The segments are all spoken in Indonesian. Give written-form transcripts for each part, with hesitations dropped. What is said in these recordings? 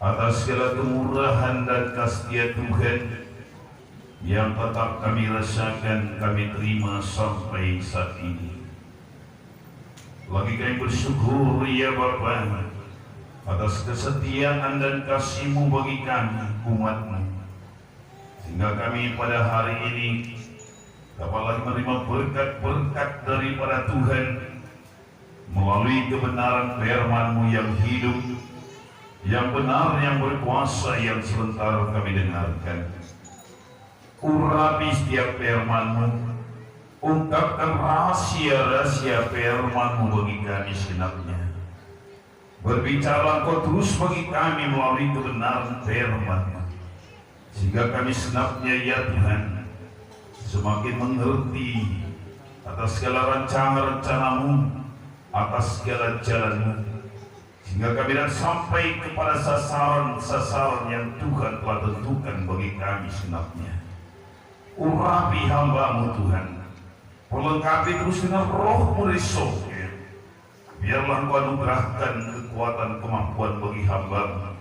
atas segala kemurahan dan kasih Tuhan yang tetap kami rasakan, kami terima sampai saat ini. Lagi kami bersyukur ya Bapa atas kesetiaan dan kasih-Mu bagi kami umat-Mu, sehingga kami pada hari ini dapat lagi menerima berkat-berkat daripada Tuhan melalui kebenaran firman-Mu yang hidup, yang benar, yang berkuasa, yang sebentar kami dengarkan. Urapi setiap firman-Mu, ungkapkan rahasia-rahasia firman-Mu bagi kami segenapnya. Berbicara Engkau terus bagi kami melalui kebenaran firman-Mu, sehingga kami segenapnya ya Tuhan semakin mengerti atas segala rencana-rencana-Mu, atas segala jalan-Mu, sehingga kami dan sampai kepada sasaran-sasaran yang Tuhan telah tentukan bagi kami segenapnya. Urapi hamba-Mu Tuhan, perlengkapi terus dengan Roh-Mu dari surga. Biarlah Engkau anugerahkan kekuatan kemampuan bagi hamba-Mu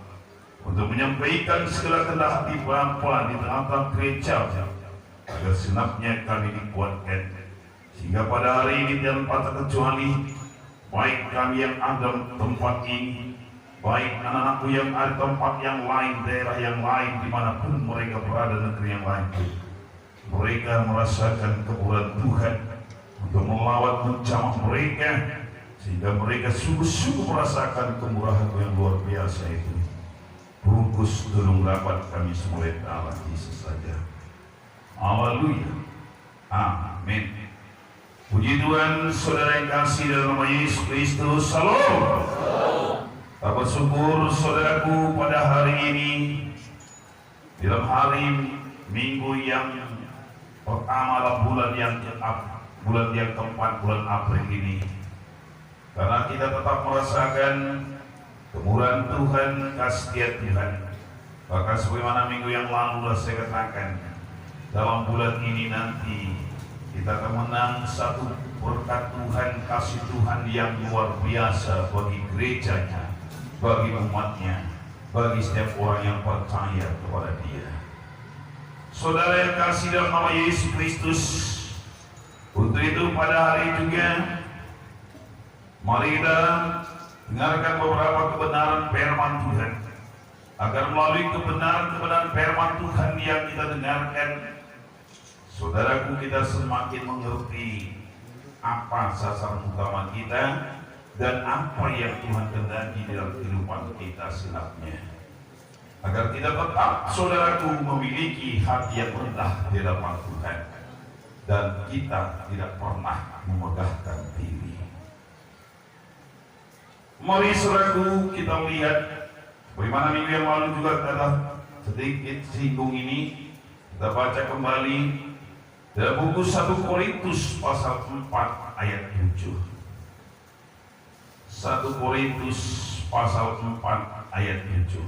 untuk menyampaikan segala kehendak hati Bapa di tengah-tengah gereja, agar segenapnya kami dikuatkan, sehingga pada hari ini dan pada kecuali baik kami yang ada di tempat ini, baik anak-anakku yang ada di tempat yang lain, daerah yang lain, dimanapun mereka berada, negeri yang lain, mereka merasakan kemurahan Tuhan untuk melawat menjamah mereka, sehingga mereka sungguh-sungguh merasakan kemurahan yang luar biasa itu. Bungkus tolong dapat kami semua Allah Yesus saja. Haleluya. Amin. Puji Tuhan, saudara yang kasih dalam nama Yesus Kristus. Salam. Tak bersyukur saudaraku pada hari ini, dalam hari Minggu yang pertama dalam bulan yang keempat, bulan April ini, karena kita tetap merasakan kemurahan Tuhan, kasih Tuhan. Bahkan sebagaimana minggu yang lalu sudah saya katakan, dalam bulan ini nanti kita akan menang satu berkat Tuhan, kasih Tuhan yang luar biasa bagi gerejanya, bagi umatnya, bagi setiap orang yang percaya kepada Dia. Saudara yang kasih dalam nama Yesus Kristus, untuk itu pada hari juga mari kita dengarkan beberapa kebenaran firman Tuhan, agar melalui kebenaran firman Tuhan yang kita dengarkan, saudaraku, kita semakin mengerti apa sasaran utama kita dan apa yang Tuhan kehendaki dalam kehidupan kita selanjutnya, agar kita tetap, saudaraku, memiliki hati yang rendah di hadapan Tuhan dan kita tidak pernah memegahkan diri. Mari saudaraku, kita melihat bagaimana minggu yang lalu juga telah sedikit singgung ini. Kita baca kembali dalam buku 1 Korintus pasal 4 ayat 7. 1 Korintus pasal 4 ayat 7.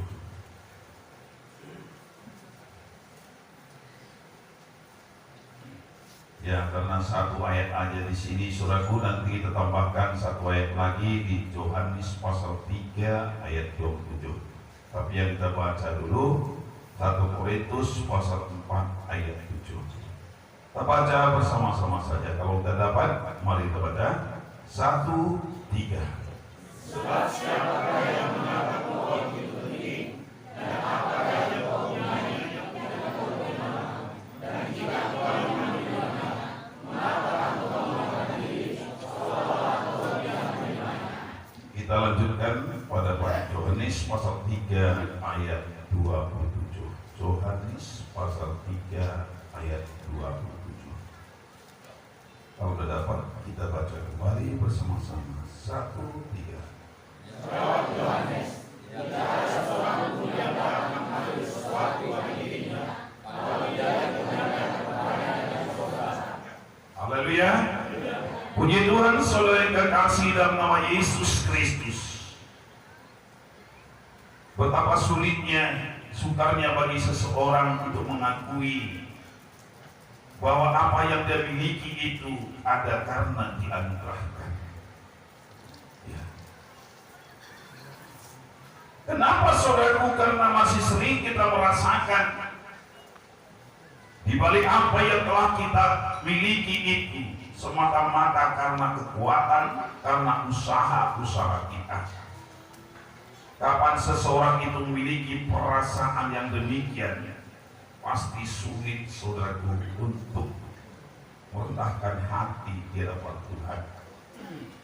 Ya, karena satu ayat aja di sini saudaraku, nanti kita tambahkan satu ayat lagi di Yohanes pasal 3 ayat 27. Tapi yang kita baca dulu 1 Korintus pasal 4 ayat 7. Kita baca bersama-sama saja. Kalau kita dapat, mari kita baca 1, 3. Sebab siapakah yang mengatakan bahwa itu penting, dan apakah yang kau menanya, dan kau bagaimana, dan jika kau mengambil mana, mengapa kau mengatakan diri, seolah-olah kau tidak bagaimana. Kita lanjutkan pada Yohanes pasal 3 ayat 27. Yohanes pasal 3 ayat 27. Kalau sudah dapat, kita baca kembali bersama-sama. 1, 3. Jawab Yohanes, tidak ada seorang pun yang dapat mengambil sesuatu bagi dirinya, kalau tidak ada kebenaran kepadanya dari Bapa. Haleluya. Puji Tuhan, saudara yang kekasih dalam nama Yesus Kristus. Betapa sulitnya, sukarnya bagi seseorang untuk mengakui bahwa apa yang dia miliki itu ada karena dianugerahkan. Ya. Kenapa saudaraku? Karena masih sering kita merasakan di balik apa yang telah kita miliki itu semata-mata karena kekuatan, karena usaha-usaha kita. Kapan seseorang itu memiliki perasaan yang demikian, pasti sulit saudaraku untuk merendahkan hati di hadapan Tuhan.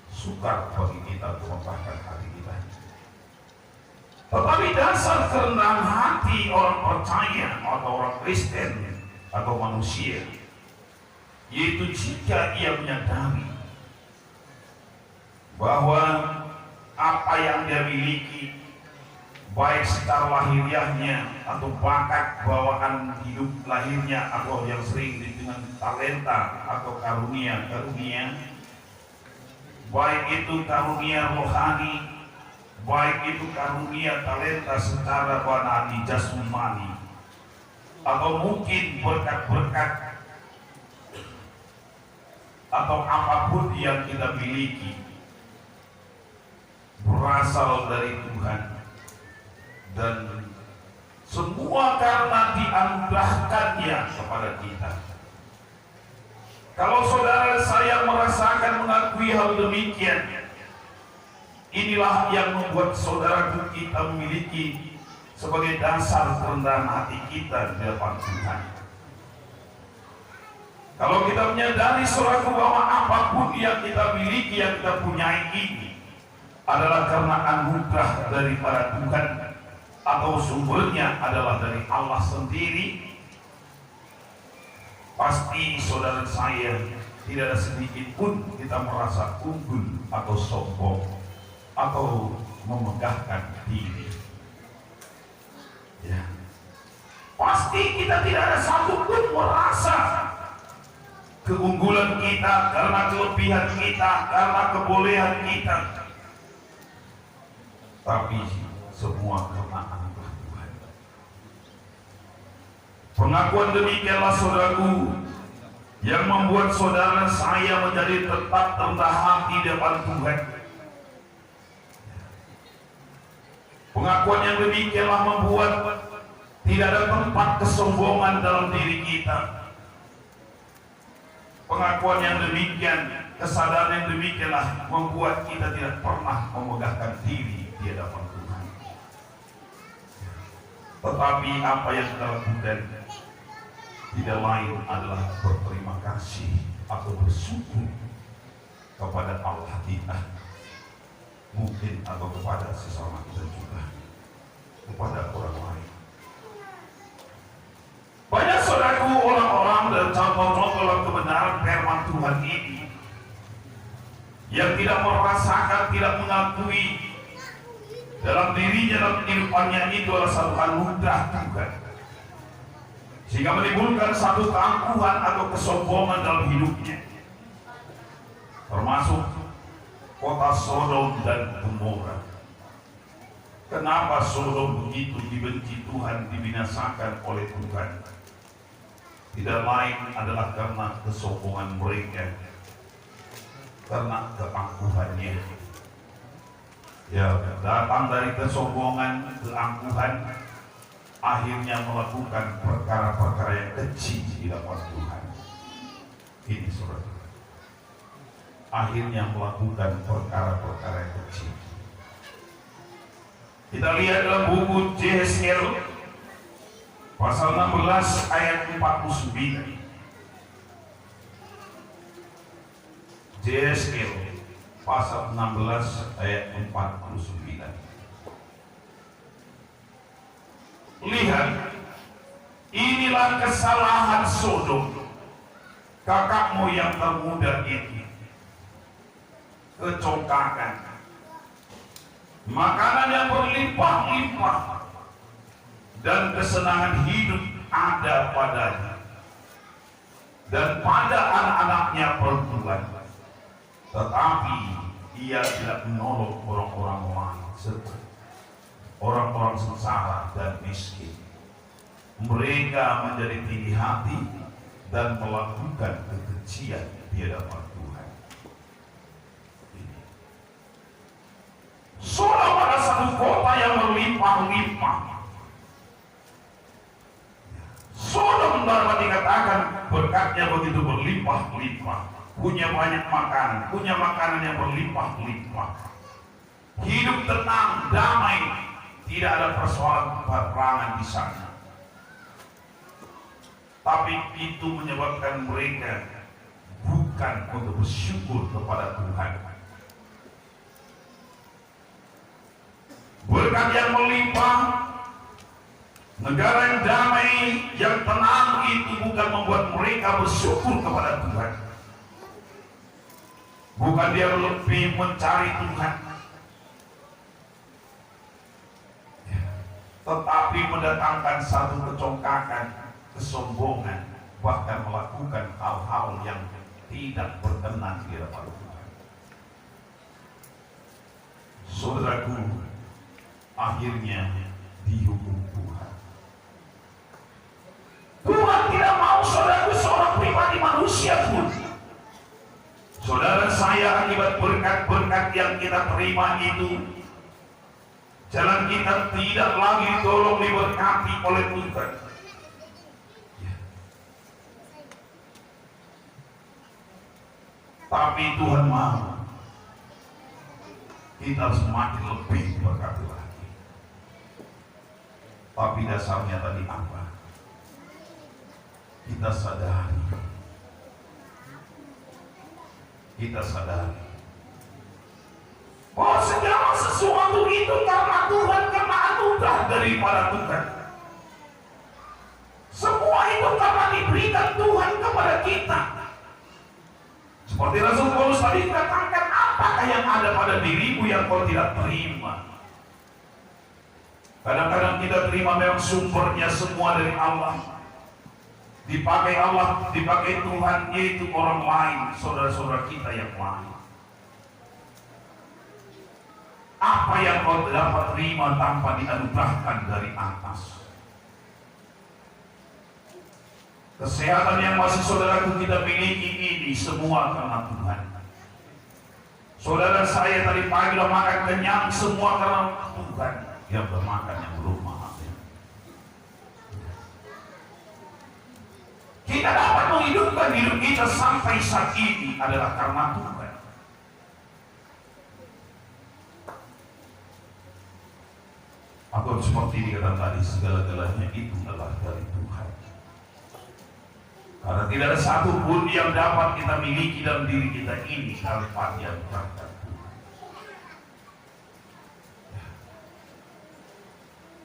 Sukar bagi kita untuk merendahkan hati kita. Tetapi dasar kerendahan hati orang percaya atau orang Kristen atau manusia, yaitu jika ia menyadari bahwa apa yang dia miliki, baik secara lahiriahnya atau bakat bawaan hidup lahirnya, atau yang sering dengan talenta atau karunia, baik itu karunia rohani, baik itu karunia talenta secara badani jasmani, atau mungkin berkat-berkat atau apapun yang kita miliki berasal dari Tuhan, dan semua karena dianugerahkannya kepada kita. Kalau saudara saya merasakan mengakui hal demikian, inilah yang membuat saudara kita memiliki sebagai dasar kerendahan hati kita di depan Tuhan. Kalau kita menyadari saudaraku bahwa apapun yang kita miliki, yang kita punyai ini adalah karena anugerah daripada Tuhan, atau sumbernya adalah dari Allah sendiri, pasti saudara saya tidak ada sedikit pun kita merasa unggul atau sombong atau memegahkan diri. Ya. Pasti kita tidak ada satu pun merasa keunggulan kita karena kelebihan kita, karena kebolehan kita, tapi semua karena anugerah Tuhan. Pengakuan demikianlah saudaraku yang membuat saudara saya menjadi tetap rendah hati di depan Tuhan. Pengakuan yang demikianlah membuat tidak ada tempat kesombongan dalam diri kita. Pengakuan yang demikian, kesadaran yang demikianlah membuat kita tidak pernah memegahkan diri di hadapan Tuhan. Tetapi apa yang kita lakukan tidak lain adalah berterima kasih atau bersyukur kepada Allah kita, mungkin atau kepada sesama kita juga, kepada orang lain. Banyak saudaraku orang-orang dan contoh-contoh dalam kebenaran firman Tuhan ini yang tidak merasakan, tidak mengakui dalam dirinya, dalam kehidupannya itu adalah satu anugerah Tuhan, sehingga menimbulkan satu keangkuhan atau kesombongan dalam hidupnya, termasuk kota Sodom dan Gomora. Kenapa Sodom begitu dibenci Tuhan, dibinasakan oleh Tuhan? Tidak lain adalah karena kesombongan mereka, karena keangkuhannya. Ya, datang dari kesombongan, keangkuhan, akhirnya melakukan perkara-perkara yang kecil di hadapan Tuhan. Ini saudara, akhirnya melakukan perkara-perkara yang kecil. Kita lihat dalam buku Yeskel pasal 16 ayat 49. Yeskel pasal 16 ayat 49. Lihat, inilah kesalahan Sodom, kakakmu yang termuda itu. Kecongkakan, makanan yang berlimpah-limpah, dan kesenangan hidup ada padanya, dan pada anak-anaknya perempuan. Tetapi ia tidak menolong orang-orang lain, orang-orang sengsara dan miskin. Mereka menjadi tinggi hati dan melakukan kekejian di hadapan Tuhan. Sodom pada satu kota yang berlimpah-limpah. Sodom dapat dikatakan berkatnya begitu berlimpah-limpah, punya banyak makanan, punya makanan yang berlimpah-limpah, hidup tenang, damai, tidak ada persoalan peperangan di sana. Tapi itu menyebabkan mereka bukan untuk bersyukur kepada Tuhan. Berkat yang melimpah, negara yang damai, yang tenang itu bukan membuat mereka bersyukur kepada Tuhan. Bukan dia lebih mencari Tuhan, tetapi mendatangkan satu kecongkakan, kesombongan, bahkan melakukan hal-hal yang tidak berkenan di hadapan Tuhan. Saudaraku, akhirnya dihukum Tuhan. Tuhan tidak mau saudaraku seorang pribadi manusia pun. Saudara saya, akibat berkat-berkat yang kita terima itu, jalan kita tidak lagi ditolong diberkati oleh Tuhan. Tapi Tuhan mau kita semakin lebih diberkati lagi. Tapi dasarnya tadi apa? Kita sadari bahwa segala sesuatu itu karena Tuhan, karena anugerah daripada Tuhan. Semua itu karena diberikan Tuhan kepada kita. Seperti Rasul Paulus tadi katakan, apakah yang ada pada dirimu yang kau tidak terima? Kadang-kadang kita terima memang sumbernya semua dari Allah. Dipakai Allah, dipakai Tuhan, yaitu orang lain, saudara-saudara kita yang lain. Apa yang kau dapat terima tanpa dianugerahkan dari atas? Kesehatan yang masih saudaraku kita miliki ini semua karena Tuhan. Saudara saya tadi pagi sudah makan kenyang, semua karena Tuhan. Yang bermakan yang belum makan. Kita dapat menghidupkan hidup kita sampai saat ini adalah karena Tuhan. Atau seperti dikatakan tadi, segala-galanya itu adalah dari Tuhan. Karena tidak ada satu pun yang dapat kita miliki dalam diri kita ini tanpa yang berkat Tuhan.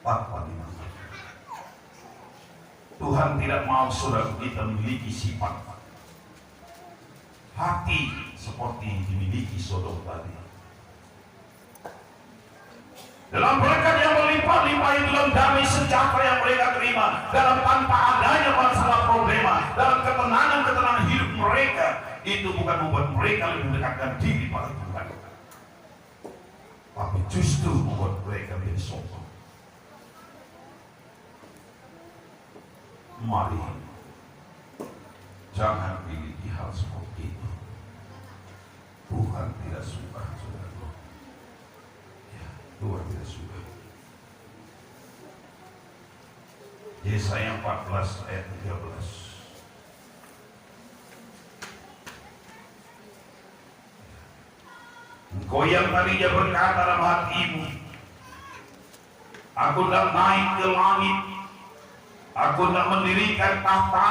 Tanpa dimana. Tuhan tidak mau saudara kita memiliki sifat hati seperti dimiliki Sodom tadi. Dalam berkat yang berlimpah-limpah itu, dalam damai sejahtera yang mereka terima, dalam tanpa adanya masalah problema, dalam ketenangan hidup mereka, itu bukan membuat mereka lebih mendekatkan diri pada Tuhan, tapi justru membuat mereka menjadi sombong. Mari jangan miliki hal seperti itu. Tuhan tidak suka, saudara. Ya, Tuhan tidak suka. Yesaya 14 ayat 13. Engkau yang tadinya berkata dalam hatimu, aku hendak naik ke langit, aku hendak mendirikan tahta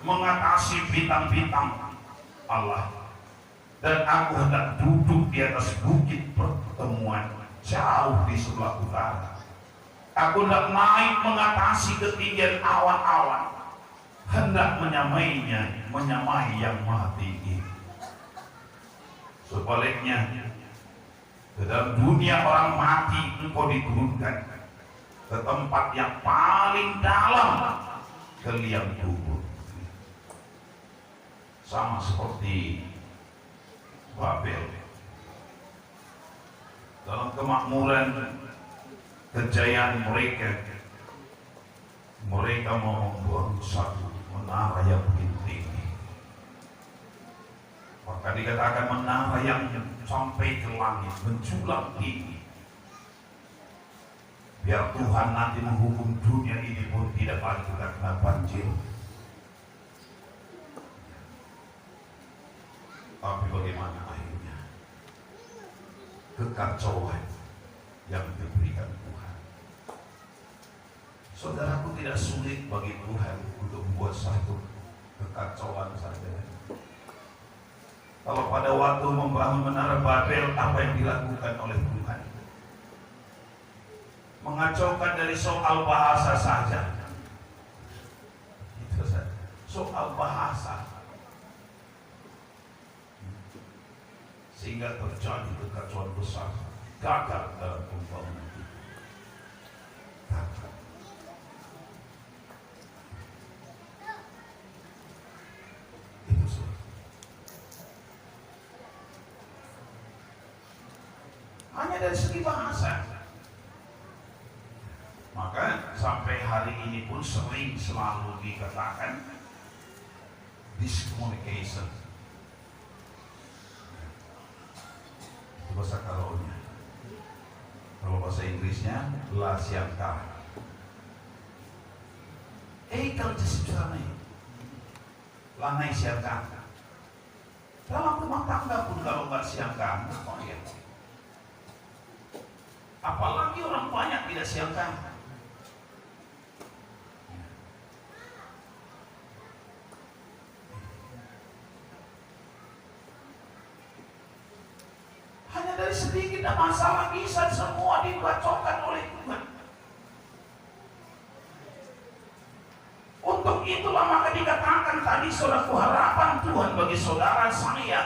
mengatasi bintang-bintang Allah, dan aku hendak duduk di atas bukit pertemuan jauh di sebelah utara. Aku hendak naik mengatasi ketinggian awan-awan, hendak menyamai yang maha tinggi. Sebaliknya, ke dalam dunia orang mati engkau diturunkan ke tempat yang paling dalam, ke liang kubur. Sama seperti Babel. Dalam kemakmuran kejayaan mereka mau membangun satu menara yang begitu tinggi. Maka dikatakan menara yang sampai ke langit, menjulang tinggi. Biar Tuhan nanti menghukum dunia ini pun tidak lagi karena banjir. Tapi bagaimana akhirnya? Kekacauan yang diberikan Tuhan. Saudaraku, tidak sulit bagi Tuhan untuk membuat satu kekacauan saja. Kalau pada waktu membangun menara Babel, apa yang dilakukan oleh Tuhan? Mengacaukan dari soal bahasa saja. Itu saja. Soal bahasa. Sehingga terjadi kekacauan besar. Gagal dalam pembangunan itu. Gagal. Itu saja. Hanya dari segi bahasa. Maka sampai hari ini pun sering selalu dikatakan discommunication. Itu bahasa Karonya. Kalau bahasa Inggrisnya la siangka. Kalau disebutnya lanai siangka. Dalam rumah tangga pun kalau nggak siangka, oh ya. Apalagi orang banyak tidak siangka. Hanya dari sedikit masalah bisa semua dibacokkan oleh Tuhan. Untuk itulah maka dikatakan tadi, saudaraku, harapan Tuhan bagi saudara saya.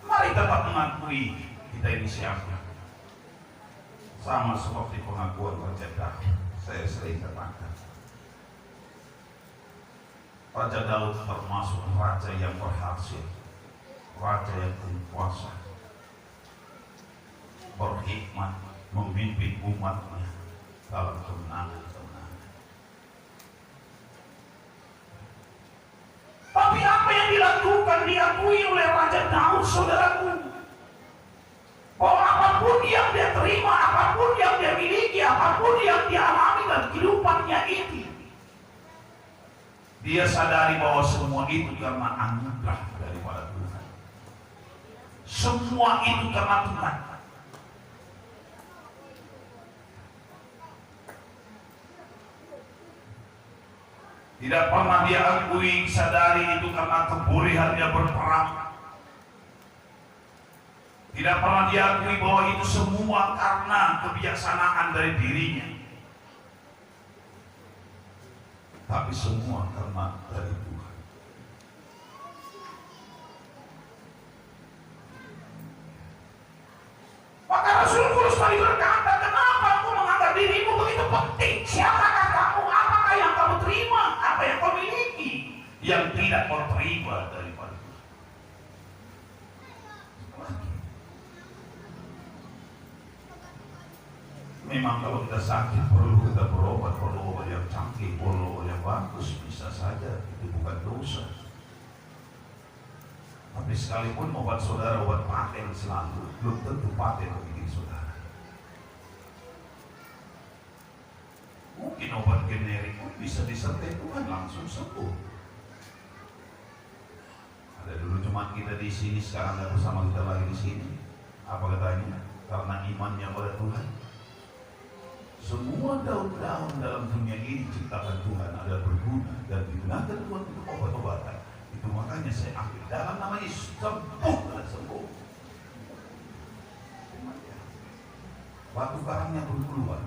Mari tetap mengakui kita ini siapa. Sama seperti pengakuan Raja Daud, saya sering katakan. Raja Daud termasuk raja yang berhasil, raja yang berkuasa, berhikmat, memimpin umatnya dalam kemenangan. Tapi apa yang dilakukan, diakui oleh Raja Daud, saudaraku, bahwa apapun yang dia terima, apapun yang dia miliki, apapun yang dia alami dalam kehidupannya ini, dia sadari bahwa semua itu karena anugerah daripada Tuhan. Semua itu karena Tuhan. Tidak pernah dia akui, sadari itu karena kebolehannya berperang. Tidak pernah diakui bahwa itu semua karena kebijaksanaan dari dirinya. Tapi semua karena dari Tuhan. Maka Rasul Paulus tadi berkata, kenapa kamu menganggap dirimu begitu penting? Siapakah kamu? Apakah yang kamu terima? Apa yang kau miliki? Yang tidak kau terima daripada Tuhan. Memang kalau kita sakit perlu kita berobat, perlu obat yang canggih, perlu obat yang bagus, bisa saja, itu bukan dosa. Tapi sekalipun obat saudara obat paten selalu, belum tentu paten bagi diri saudara. Mungkin obat generik pun bisa disertai Tuhan langsung sembuh. Ada dulu cuma kita di sini, sekarang nggak bersama kita lagi di sini. Apa katanya? Karena imannya pada Tuhan. Semua daun-daun dalam dunia ini diciptakan Tuhan ada berguna dan digunakan Tuhan untuk obat-obatan. Itu makanya saya ambil dalam nama Yesus, sembuh dan sembuh. Batu karangnya pun keluar.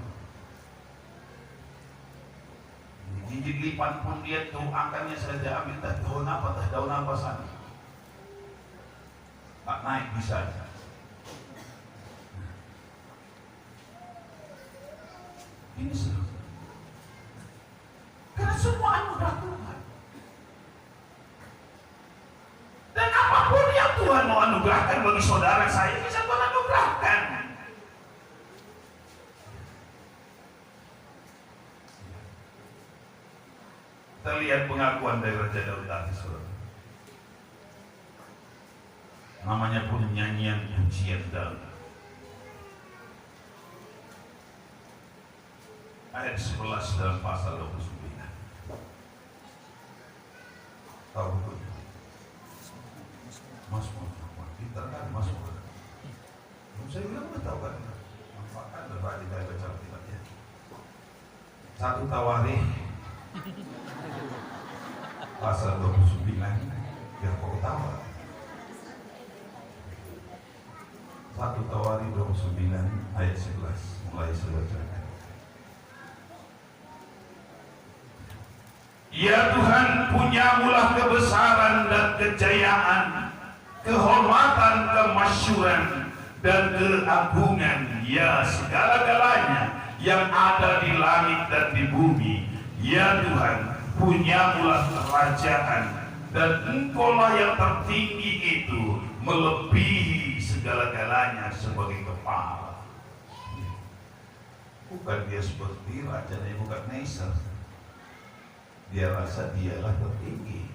Gigi lipat pun dia tuh angkanya saja ambil daun apa sana. Tak naik bisa. Ini semua. Karena semua anugerah Tuhan. Dan apapun yang Tuhan mau anugerahkan bagi saudara saya, bisa Tuhan anugerahkan. Kita lihat pengakuan dari Raja Daud tadi, saudara. namanya pun nyanyian pujian dalam ayat 11 dalam pasal 29. Tahu bukunya? Mazmur. Kita kan Mazmur. Saya bilang udah tahu kan? Manfaatkan berbagi dari baca Alkitabnya. Satu Tawarikh pasal 29 biar kau tahu. Satu Tawarikh 29 ayat 11 mulai saya bacakan. Ya Tuhan, punyamulah kebesaran dan kejayaan, kehormatan, kemasyhuran dan keagungan, ya segala-galanya yang ada di langit dan di bumi. Ya Tuhan, punyamulah kerajaan, dan Engkaulah yang tertinggi itu, melebihi segala-galanya sebagai kepala. Bukan dia seperti Raja Nebukadnezar. Dia rasa dialah tertinggi,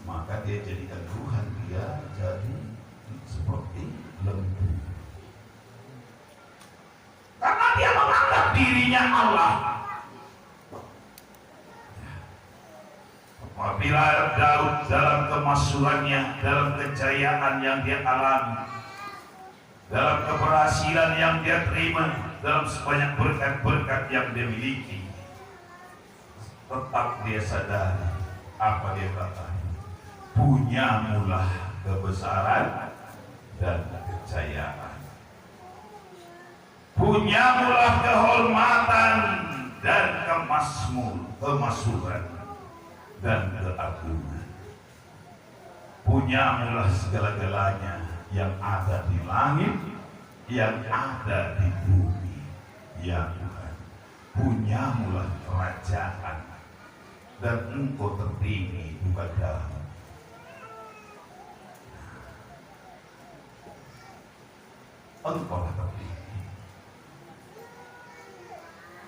maka dia jadikan Tuhan dia jadi seperti lembu. Karena dia menganggap dirinya Allah. Apabila Daud dalam kemasyhurannya, dalam kejayaan yang dia alami, dalam keberhasilan yang dia terima, dalam sebanyak berkat-berkat yang dia miliki, tetap dia sadari apa dia kata, punyamulah kebesaran dan kejayaan, punyamulah kehormatan dan kemasyhuran dan keagungan, punyamulah segala-galanya yang ada di langit, yang ada di bumi. Ya Tuhan, punyamulah kerajaan, dan Engkau tertinggi bukan dalam. Engkau lah tertinggi.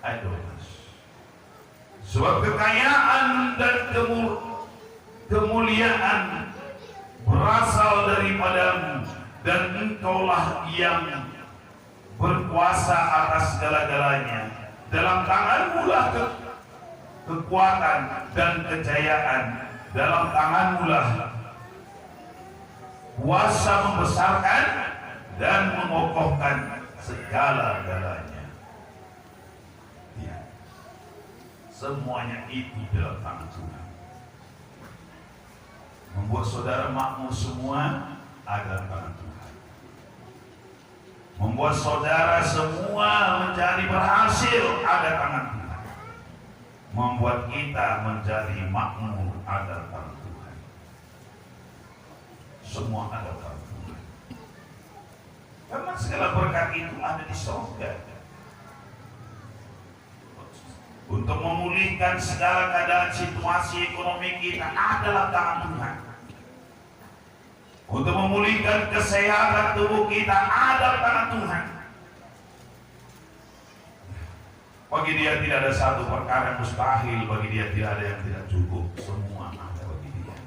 Adonis. Sebab kekayaan dan kemuliaan berasal daripadamu, dan Engkaulah yang berkuasa atas segala-galanya. Dalam tanganmu lah kekuatan dan kejayaan, dalam tanganmu lah kuasa membesarkan dan mengokohkan segala-galanya. Ya, semuanya itu dalam tangan Tuhan. Membuat saudara makmur semua ada dalam tangan Tuhan. Membuat saudara semua menjadi berhasil ada tangan Tuhan. Membuat kita menjadi makmur ada tangan Tuhan. Semua ada tangan Tuhan. Karena segala berkat itu ada di surga. Untuk memulihkan segala keadaan situasi ekonomi kita adalah tangan Tuhan. Untuk memulihkan kesehatan tubuh kita ada tangan Tuhan. Bagi dia tidak ada satu perkara yang mustahil, bagi dia tidak ada yang tidak cukup, semua ada bagi dia.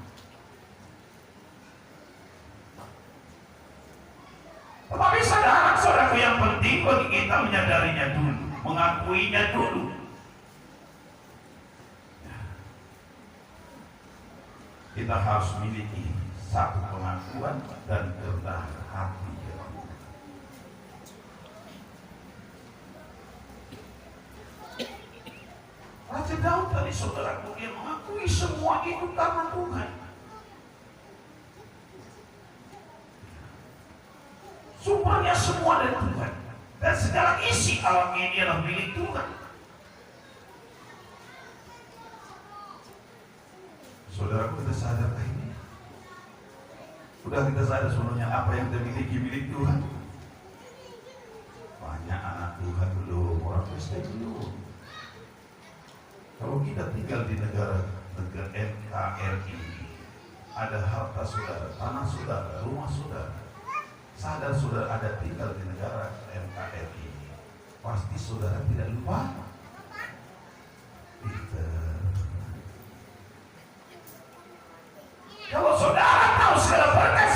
Tetapi saudara-saudaraku, yang penting bagi kita menyadarinya dulu, mengakuinya dulu. Kita harus memiliki satu pengakuan dan kerendahan hati. Raja Daud tadi, saudaraku, dia mengakui semua itu karena Tuhan. Sumbernya semua dari Tuhan, dan segala isi alam ini adalah milik Tuhan. Saudaraku, kita sadarkah ini? Sudah kita sadar sebenarnya apa yang kita miliki milik Tuhan? Banyak anak Tuhan belum, orang Kristen belum. Kalau kita tinggal di negara NKRI, ada harta saudara, tanah saudara, rumah saudara, sadar saudara ada tinggal di negara NKRI, pasti saudara tidak lupa. Kalau saudara tahu segala berkat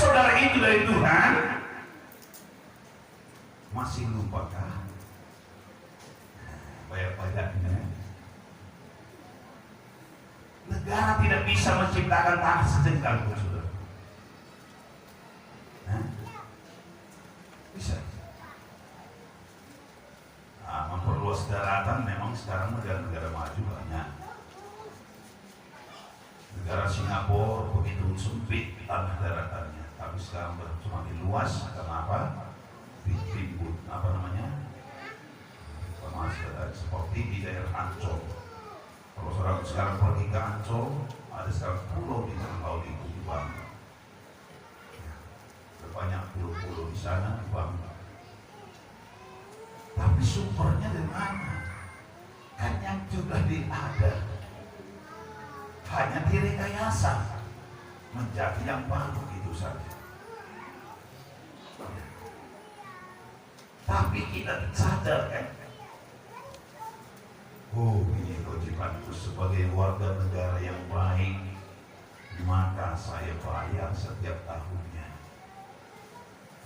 Negara tidak bisa menciptakan tanah sejengkal pun, saudara. Hah? Bisa. Nah, memperluas daratan memang sekarang negara-negara maju banyak. Negara Singapura begitu sempit tanah daratannya, tapi sekarang semakin luas. Kenapa? Timbul apa namanya? Seperti di daerah Ancol. Kalau sekarang pergi ke Ancol, ada sekarang pulau di tengah laut itu dibangun. Banyak pulau-pulau di sana dibangun. Tapi sumbernya dari mana? Kan yang sudah ada, hanya direkayasa menjadi yang baru itu saja. Tapi kita sadar kan? Oh, ini kewajibanku sebagai warga negara yang baik, maka saya bayar setiap tahunnya.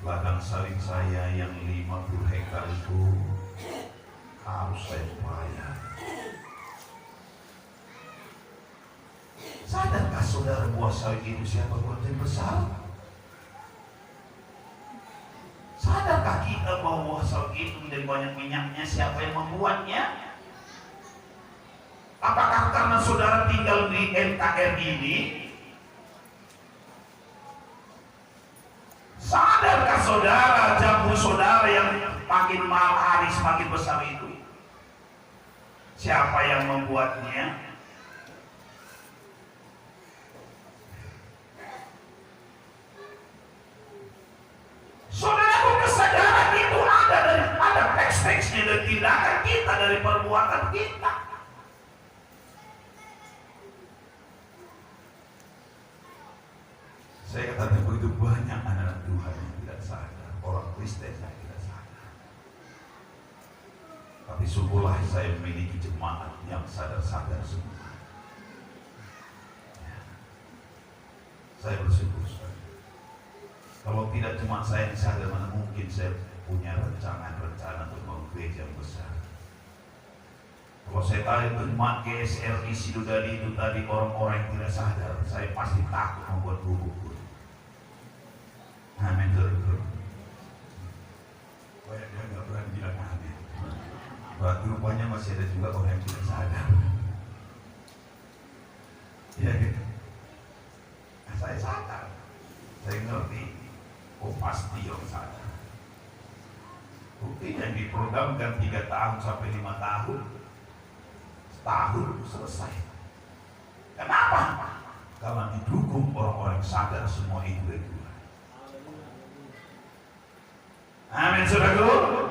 Ladang sawit saya yang 50 hektar itu harus saya bayar. Sadarkah saudara buah sawit itu siapa buat yang besar? Sadarkah kita bahwa buah sawit itu menjadi banyak minyaknya siapa yang membuatnya? Apakah karena saudara tinggal di NKRI ini? Sadarkah saudara jambu saudara yang makin mahal hari semakin besar itu? Siapa yang membuatnya? Saudara, kesadaran itu ada teks-teksnya dari tindakan kita, dari perbuatan kita. Saya katakan begitu banyak anak-anak Tuhan yang tidak sadar, orang Kristen yang tidak sadar. Tapi sungguhlah saya memiliki jemaat yang sadar-sadar semua. Ya. Saya bersyukur sekali. Kalau tidak jemaat saya yang sadar, mana mungkin saya punya rencana untuk membangun gereja yang besar. Kalau saya tarik jemaat GSRI Sidodadi itu tadi orang-orang yang tidak sadar, saya pasti takut membuat buku. Amin. Banyak dia nggak berani bilang amin. Berarti rupanya masih ada juga orang yang tidak sadar. Ya gitu. Nah, saya sadar, saya ngerti. Oh pasti yang sadar. Bukti yang diprogramkan 3 tahun sampai 5 tahun, setahun selesai. Kenapa? Karena didukung orang-orang sadar semua itu dari Tuhan. Amin, saudaraku.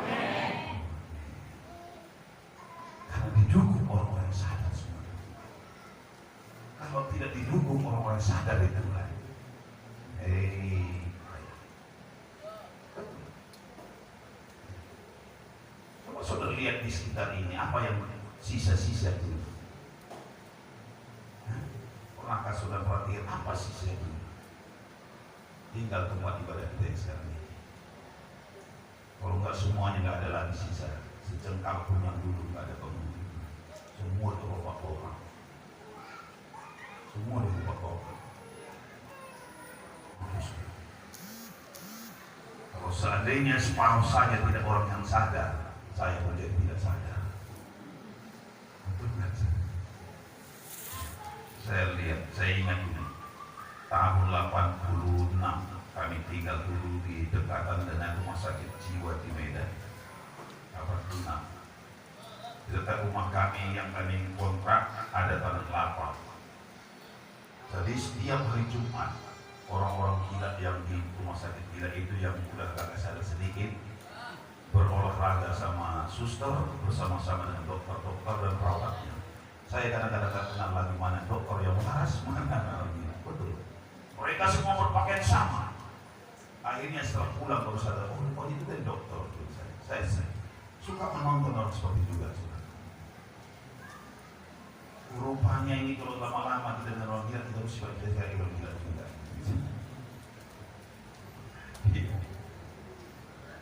Karena didukung orang-orang sadar semua. Kalau tidak didukung orang-orang sadar itu Tuhan, coba saudara lihat di sekitar ini apa yang sisa-sisa itu. Pernahkah saudara perhatikan apa sisa itu? Tinggal tempat ibadah kita yang sekarang ini. Kalau enggak semuanya enggak ada lagi sisa. Secengkal pun yang dulu enggak ada penghuni. Semua terlupa orang. Semua terlupa orang. Kalau seandainya separuh saja tidak orang yang sadar, saya menjadi tidak sadar. Saya lihat, saya ingat ini tahun 86 kami tinggal dulu di dekatan dengan rumah sakit jiwa di Medan. Di dekat rumah kami yang kami kontrak ada tanah lapang. Jadi setiap hari Jumat orang-orang gila yang di rumah sakit gila itu yang udah agak sadar sedikit berolahraga sama suster bersama-sama dengan dokter-dokter dan perawatnya. Saya kadang-kadang tak kenal lagi mana dokter yang waras, mana betul. Mereka semua berpakaian sama. Akhirnya setelah pulang baru sadar, oh itu kan dokter. Saya suka menonton orang seperti juga. Rupanya ini kalau lama-lama kita dengan orang gila, kita harus sebagai orang gila juga.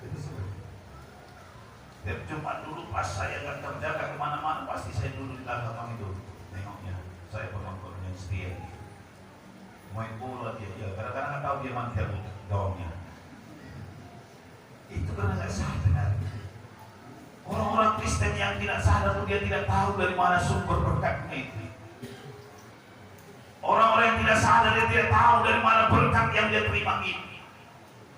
Itu sebenarnya. Dan cuma dulu pas saya nggak kerja kemana-mana, pasti saya dulu di belakang itu. Nengoknya, saya penontonnya yang setia. Main bola dia, ya kadang-kadang nggak tahu dia mantel gawangnya. Itu karena nggak sadar. Orang-orang Kristen yang tidak sadar pun dia tidak tahu dari mana sumber berkatnya itu. Orang-orang yang tidak sadar dia tidak tahu dari mana berkat yang dia terima ini.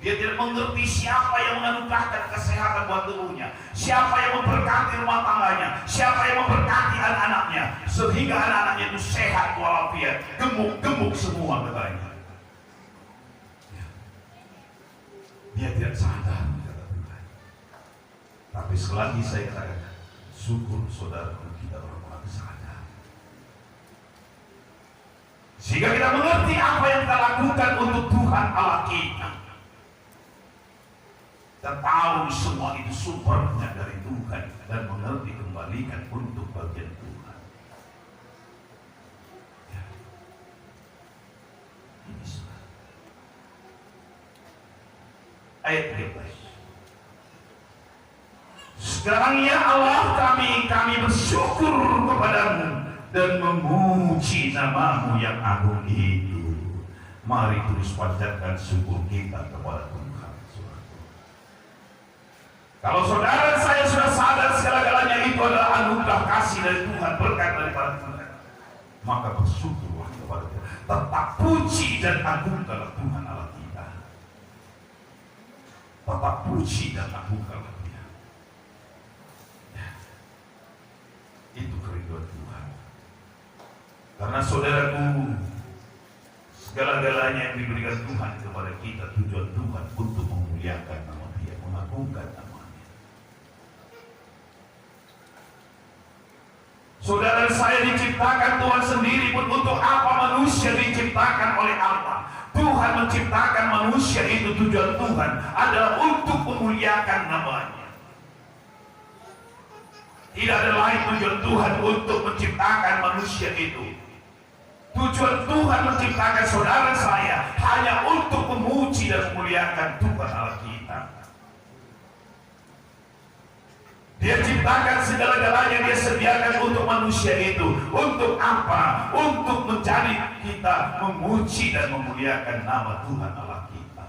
Dia tidak mengerti siapa yang menganugerahkan kesehatan buat tubuhnya, siapa yang memberkati rumah tangganya, siapa yang memberkati anak-anaknya, sehingga anak-anaknya itu sehat walafiat, gemuk-gemuk semua katanya. Dia tidak sadar. Tapi selagi saya katakan, syukur saudaraku kita orang-orang sadar. Sehingga kita mengerti apa yang kita lakukan untuk Tuhan Allah kita. Kita tahu semua itu sumbernya dari Tuhan dan mengerti kembalikan untuk bagian Tuhan. Ya. Ini sudah. Ayat 13. Sekarang ya Allah kami bersyukur kepadamu dan memuji namamu yang agung itu. Mari terus panjatkan syukur kita kepada Tuhan. Kalau saudara saya sudah sadar segala-galanya itu adalah anugerah kasih dari Tuhan, berkat daripada Tuhan, maka bersyukurlah kepada Tuhan. Tetap puji dan agungkanlah Tuhan Allah kita. Tetap puji dan agungkanlah Dia. Ya. Itu kerinduan Tuhan. Karena saudaraku, segala-galanya yang diberikan Tuhan kepada kita, tujuan Tuhan untuk memuliakan nama Dia, mengagungkan nama. Saudara saya diciptakan Tuhan sendiri pun untuk apa manusia diciptakan oleh Allah? Tuhan menciptakan manusia itu tujuan Tuhan adalah untuk memuliakan namanya. Tidak ada lain tujuan Tuhan untuk menciptakan manusia itu. Tujuan Tuhan menciptakan saudara saya hanya untuk memuji dan memuliakan Tuhan Allah kita. Dia ciptakan segala-galanya, dia sediakan untuk manusia itu. Untuk apa? Untuk menjadi kita memuji dan memuliakan nama Tuhan Allah kita.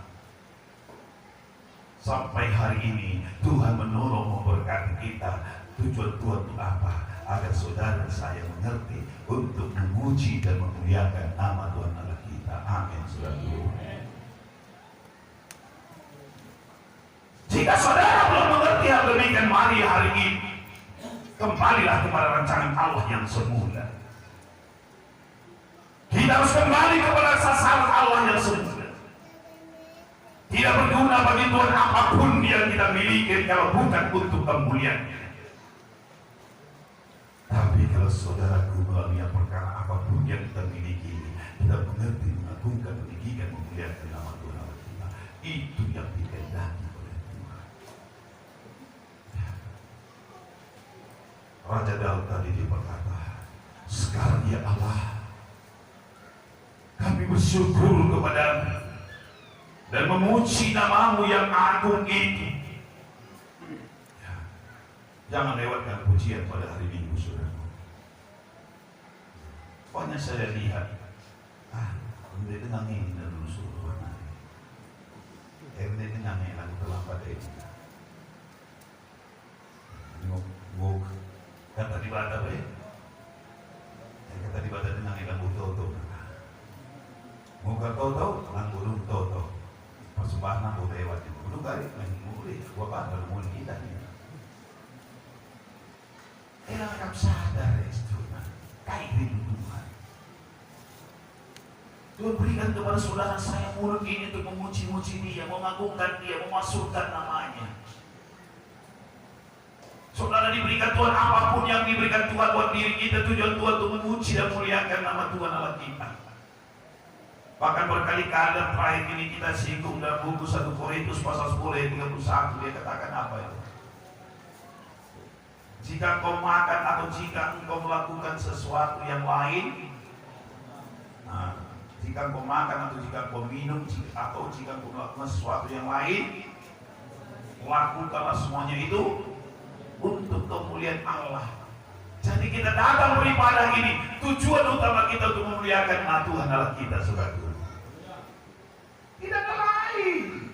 Sampai hari ini Tuhan menolong memberkati kita. Tujuan Tuhan itu apa? Agar saudara saya mengerti untuk memuji dan memuliakan nama Tuhan Allah kita. Amin. Saudara. Jika saudara belum mengerti hal demikian, mari hari ini kembalilah kepada rancangan Allah yang semula. Kita harus kembali kepada sasaran Allah yang semula. Tidak berguna bagi Tuhan apapun yang kita miliki kalau bukan untuk kemuliaan-Nya. Tapi kalau saudaraku melalui perkara apapun yang kita miliki, kita mengerti, mengagungkan, meninggikan, memuliakan nama Tuhan Allah kita. Itu yang dikehendaki. Raja Daud tadi dia berkata, sekarang ya Allah, kami bersyukur kepadamu dan memuji namamu yang agung itu. Ya, jangan lewatkan pujian pada hari Minggu, saudara. Pokoknya saya lihat, dia dengar ini dulu suruh. Dia dengar ini lagu terlambat ini. Ngok. Kata di batas kata di batas dengan ilang buto-buto. Muka toto, lang bulung toto. Persembahan aku lewat itu. Bulung kali main mulai. Gua pandang mulai kita ni. Elang kap sadar itu. Kayak itu Tuhan. Tuhan berikan kepada saudara saya mulut ini untuk memuji-muji Dia, mengagungkan Dia, memasukkan namanya. Saudara diberikan Tuhan apapun yang diberikan Tuhan buat diri kita, tujuan Tuhan untuk memuji dan muliakan nama Tuhan Allah kita. Bahkan berkali-kali dan terakhir ini kita singgung dalam buku 1 Korintus pasal 10 ayat 31, dia katakan apa itu? Jika engkau makan atau jika engkau melakukan sesuatu yang lain, jika engkau makan atau jika engkau minum atau jika engkau melakukan sesuatu yang lain, lakukanlah semuanya itu untuk kemuliaan Allah. Jadi kita datang beribadah ini, tujuan utama kita untuk memuliakan Tuhan Allah kita, saudara. Tidak ada lain.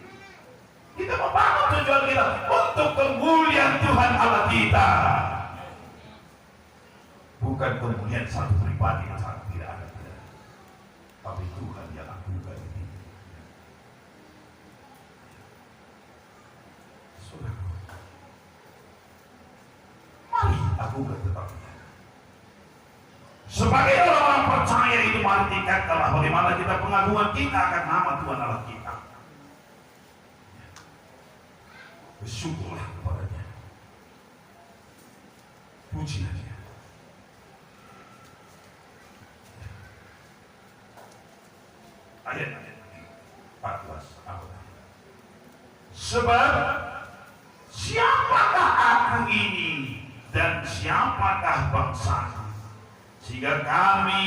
Kita membangun tujuan kita untuk kemuliaan Tuhan Allah kita. Bukan kemuliaan satu pribadi yang sangat tidak ada. Tapi Tuhan yang lakukan ini. Saudara, mari lakukan tetapnya. Sebagai orang-orang percaya itu, mari tingkatkanlah bagaimana kita pengagungan kita akan nama Tuhan Allah kita. Bersyukurlah kepadanya. Pujilah Dia. Ayat 14. Sebab siapakah aku ini dan siapakah bangsa, sehingga kami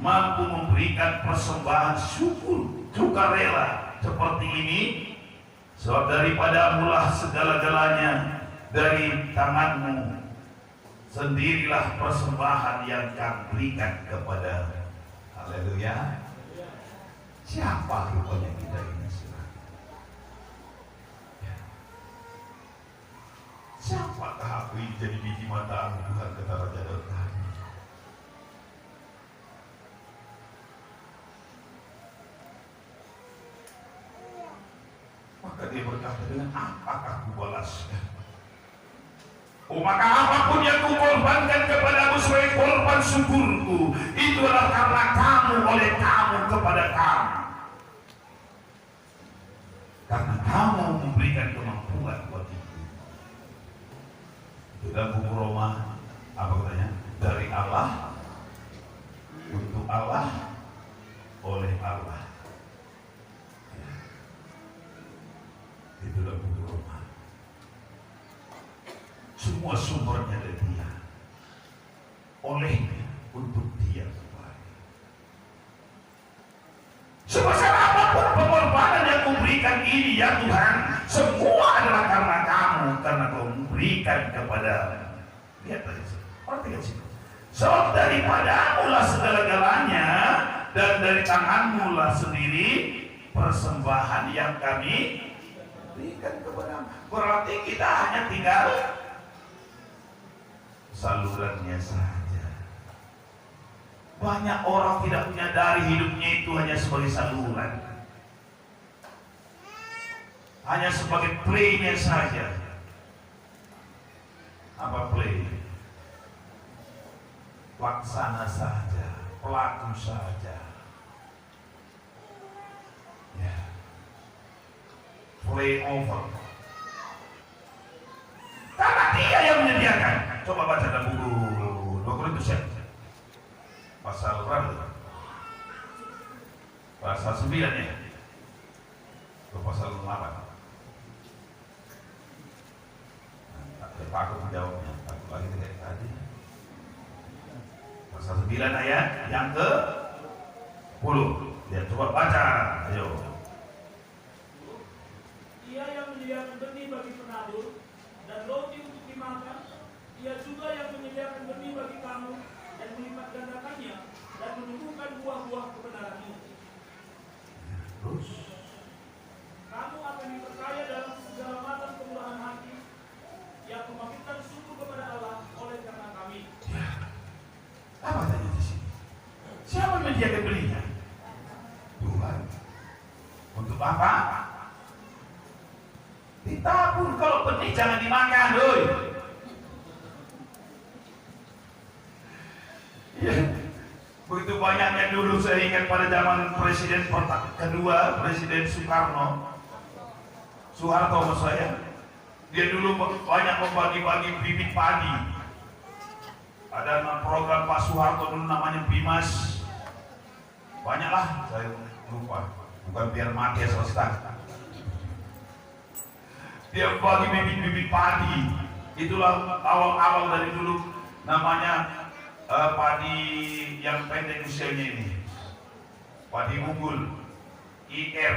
mampu memberikan persembahan syukur sukarela seperti ini? Sebab daripadamu-lah segala-galanya, dari tanganmu sendirilah persembahan yang kami berikan kepada. Haleluya. Siapa rupanya kita ini? Siapakah aku ini jadi biji mata Tuhan, kata Raja Daud. Maka dia berkata, dengan apakah aku balaskan? Oh, maka apapun yang kukorbankan kepadamu sebagai korban syukurku, itu adalah karena kamu, oleh kamu, kepada kamu. Karena kamu memberikan kemampuan buat itu. Itu dalam buku Roma, apa katanya? Dari Allah, untuk Allah, oleh Allah. Itu dalam buku Roma. Semua sumbernya dari Dia, olehnya, untuk Dia kembali. Sebesar apapun pengorbanan yang kuberikan ini, ya Tuhan, semua adalah karena kamu, karena kau memberikan kepada. Lihat tadi, perhatikan sini. Sebab daripadamu lah segala-galanya, dan dari tanganmu lah sendiri persembahan yang kami berikan kepadamu. Berarti kita hanya tinggal salurannya saja. Banyak orang tidak menyadari hidupnya itu hanya sebagai saluran, hanya sebagai playnya saja. Apa play? Pelaksana saja, pelaku saja. Ya. Play over. Karena Dia yang menyediakan. Coba baca dalam buku 2 Korintus ya. Pasal berapa? Pasal 9 ya. Atau pasal 8. Takut menjawabnya. Takut lagi kayak tadi. Pasal 9 ayat yang ke 10. Ya, coba baca. Ayo. Ia yang menyediakan benih bagi penabur dan roti untuk dimakan. Ia juga yang menyediakan benih bagi kamu dan melipat gandakannya dan menumbuhkan buah-buah kebenaran itu. Terus Kamu akan diperkaya dalam segala macam kemurahan hati, yang membangkitkan syukur kepada Allah oleh karena kami. apa tadi di sini? Siapa yang menyediakan belinya? Tuhan. Untuk apa? Ditabur. Kalau benih jangan dimakan, doi. Ya. Begitu banyaknya dulu saya ingat pada zaman Presiden kedua, Presiden Soeharto maksud saya. Dia dulu banyak membagi-bagi bibit padi. Ada program Pak Soeharto dulu namanya Bimas. Banyaklah, saya lupa. Bukan biar mati ya swasta. Dia bagi bibit-bibit padi. Itulah awal-awal dari dulu namanya padi yang pendek usianya ini. Padi unggul. IR.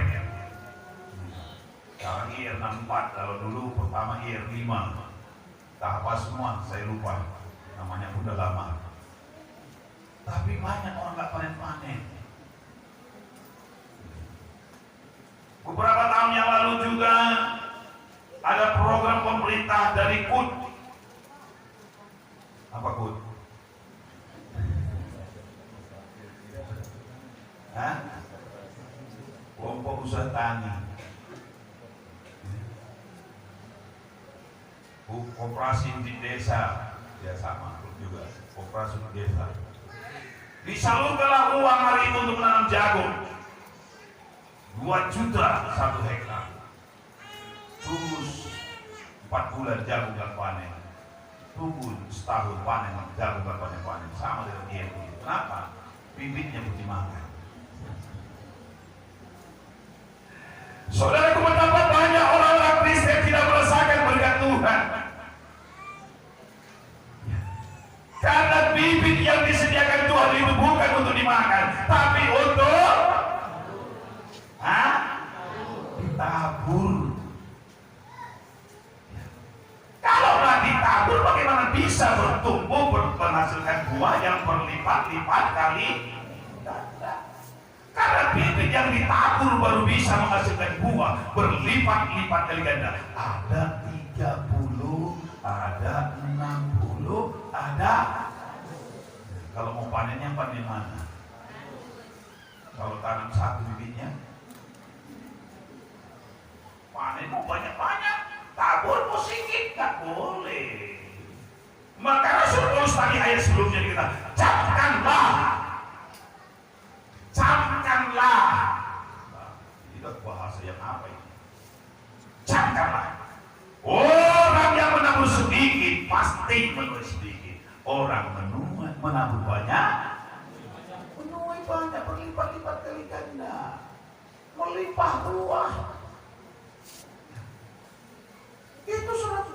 Sekarang IR 64, kalau dulu pertama IR 5. Tak apa semua, saya lupa. namanya udah lama. Tapi banyak orang nggak panen-panen. Beberapa tahun yang lalu juga ada program pemerintah dari KUD. Apa KUD? Hah? Kelompok usaha tani. Koperasi di desa, ya sama juga. Koperasi di desa. Disalurkanlah uang hari itu untuk menanam jagung. 2 juta 1 hektar. Terus 4 bulan jagung gak panen. Tunggu setahun panen jagung gak panen. Sama dengan dia. Kenapa? Bibitnya pun dimakan. Saudaraku, betapa banyak orang-orang Kristen tidak merasakan berkat Tuhan. Karena bibit yang disediakan Tuhan itu bukan untuk dimakan, tapi untuk ditabur. Kalaulah ditabur, bagaimana bisa bertumbuh, menghasilkan buah yang berlipat-lipat kali ganda? Karena bibit yang ditabur baru bisa menghasilkan buah berlipat-lipat kali ganda. Ada 30, ada 60, ada. Kalau mau panennya panen mana? Kalau tanam 1 bibitnya, panen mau banyak-banyak, tabur mau sedikit, nggak boleh. Maka Rasul Paulus tadi ayat sebelumnya kita camkanlah. Itu bahasa yang apa ini? Camkanlah. Orang yang menabur sedikit pasti menuai sedikit. Orang menabur banyak, menuai banyak, berlipat-lipat kali ganda, melimpah ruah. Itu surat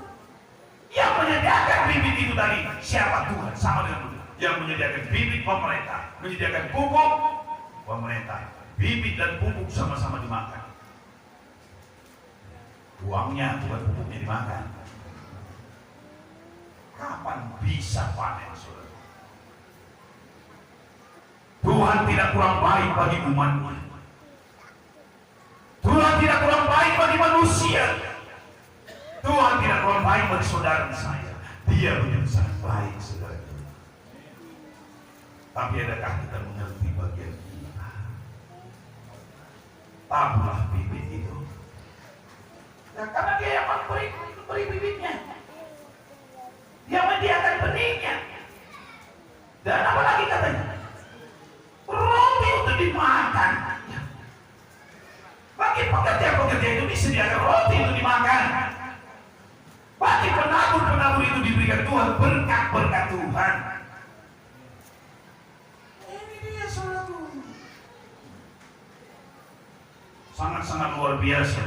yang menyediakan bibit itu tadi siapa? Tuhan. Sama dengan Tuhan yang menyediakan bibit, pemerintah menyediakan pupuk, pemerintah. Bibit dan pupuk sama-sama dimakan. Uangnya bukan pupuknya dimakan. Kapan bisa panen, saudara? Tuhan tidak kurang baik bagi umatnya. Tuhan tidak kurang baik bagi manusia. Tuhan tidak kurang baik bagi saudara saya. Dia begitu sangat baik, saudara. Tapi adakah kita mengerti bagian kita? Taburlah bibit itu. Nah, karena dia yang memberi bibitnya, dia menyediakan benihnya. Dan apa lagi katanya? Roti untuk dimakan. Bagi pekerja-pekerja itu disediakan roti untuk dimakan. Bagi penabur-penabur itu diberikan Tuhan berkat-berkat Tuhan. Ini dia, saudara. Sangat-sangat luar biasa.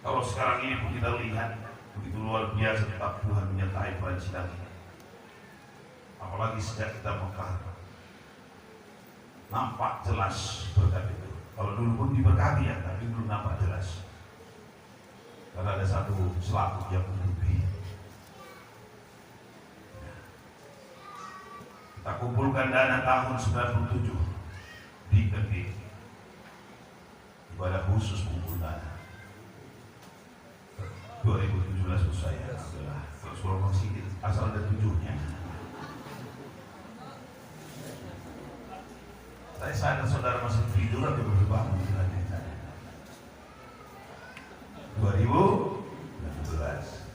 Kalau sekarang ini pun kita lihat begitu luar biasa tetap Tuhan menyertai pelajaran kita. Apalagi sejak kita Mekah, nampak jelas berkat itu. Kalau dulu pun diberkati ya, tapi belum nampak jelas. Karena ada satu selaku yang menutupi. Kita kumpulkan dana tahun 97 di Kending. Ibadah khusus kumpul dana. 2017 saya adalah sekolah masih asal ada 7-nya. Saya sadar saudara masih tidur atau baru bangun di lantai saya. 2016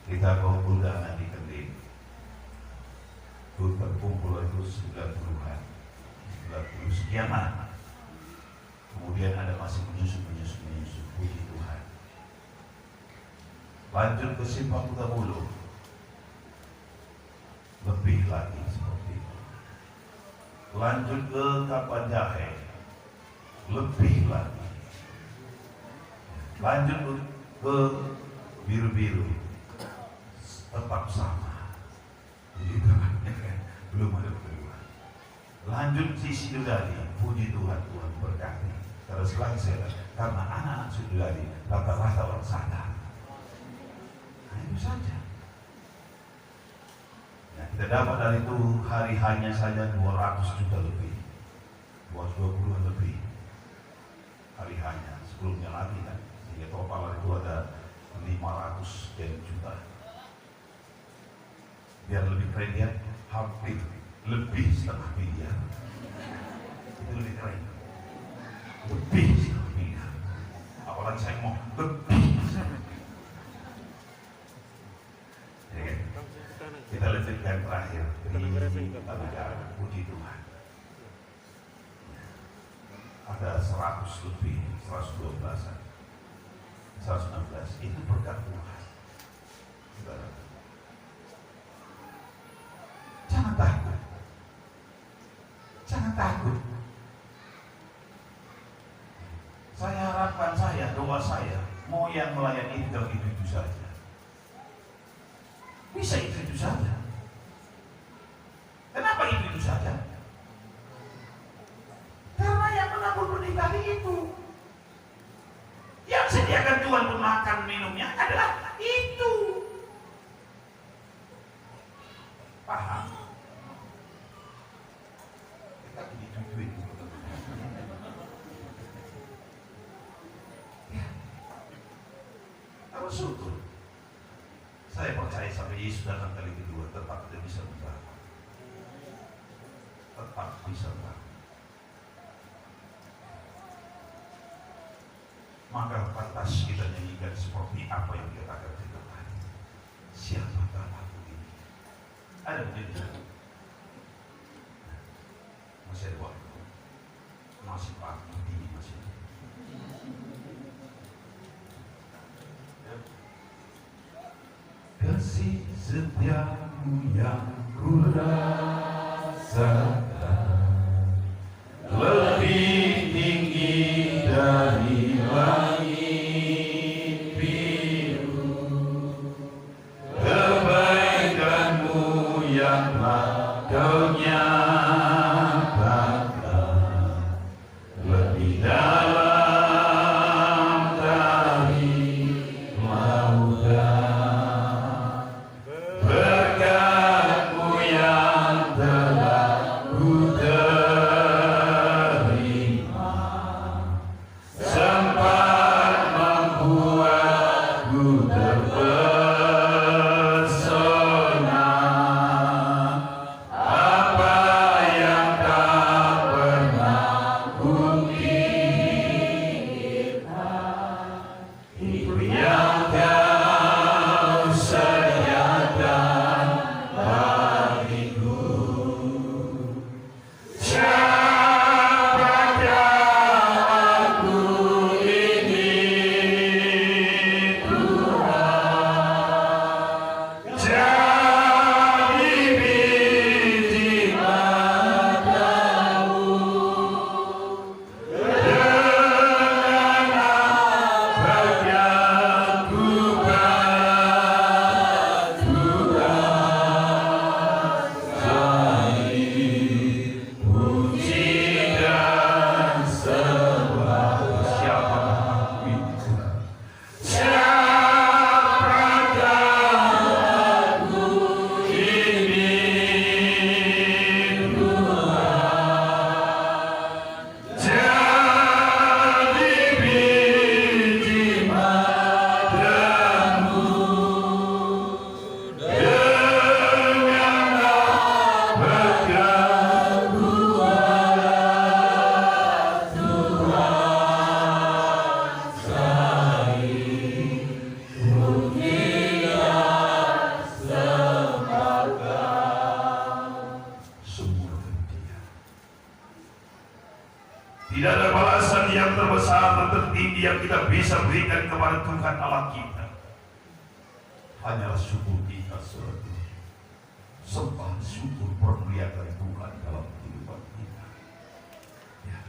kita kumpul dana di Kending. Itu terkumpul itu 90-an, 90 sekian. Kemudian ada masih menyusun. Puji Tuhan. Lanjut ke Simpang Kutabulu, lebih lagi seperti itu. Lanjut ke Kapanjahe, lebih lagi. Lanjut ke Biru-Biru, tetap sama. Puji Tuhan, belum ada perubahan. Lanjut di Sidodadi, puji Tuhan, Tuhan berkati. Terus lagi saya, karena anak-anak Sidodadi rata-rata orang sadar. Itu saja. Kita dapat dari itu hari hanya saja 200 juta lebih, 220 lebih hari hanya, sebelumnya lagi kan, sehingga total itu ada 500 sekian juta. Biar lebih keren ya, hampir lebih setengah miliar. Itu lebih keren, lebih setengah miliar. Apalagi saya mau lebih. Ya kan? Kita lanjutkan terakhir. Puji Tuhan. Ada 100 lebih, 112-an, 116. Itu berkat Tuhan. Saudara. Jangan takut. Jangan takut. Saya harapkan doa saya, mau yang melayani itu saja. Bisa itu saja. Kenapa itu saja? Karena yang menabur menikahi itu, yang sediakan Tuhan untuk makan minumnya adalah itu. Paham? Kita duit. Ya. Harus syukur. Saya percaya sampai Yesus datang kali kedua tetap tidak bisa membantu. Tetap bisa membantu. Maka pantas kita nyanyikan seperti apa yang kita katakan tadi. Siapakah aku ini? Ada menjadi masih ada waktu, masih pagi ini masih. Kasih setiamu yang ku rasakan lebih tinggi dari langit biru, kebaikanmu yang telah kau nyatakan lebih dalam dari lautan. Berkat-Mu yang telah ku terima sempat membuatku terpesona. Apa yang tak pernah ku pikirkan, itu yang Kau sediakan bagiku. Siapakah aku ini, Tuhan? Jadi biji matamu dengan apa yang ku puji dan sembah. Siapakah aku ini, Tuhan? Siapakah aku ini, Tuhan? Jadi biji matamu dengan apakah semua Dia. Tidak ada balasan yang terbesar dan tertinggi yang kita bisa berikan kepada Tuhan Allah kita. Hanyalah syukur kita selalu. Sembah syukur permuliakan Tuhan dalam kehidupan kita. Ya.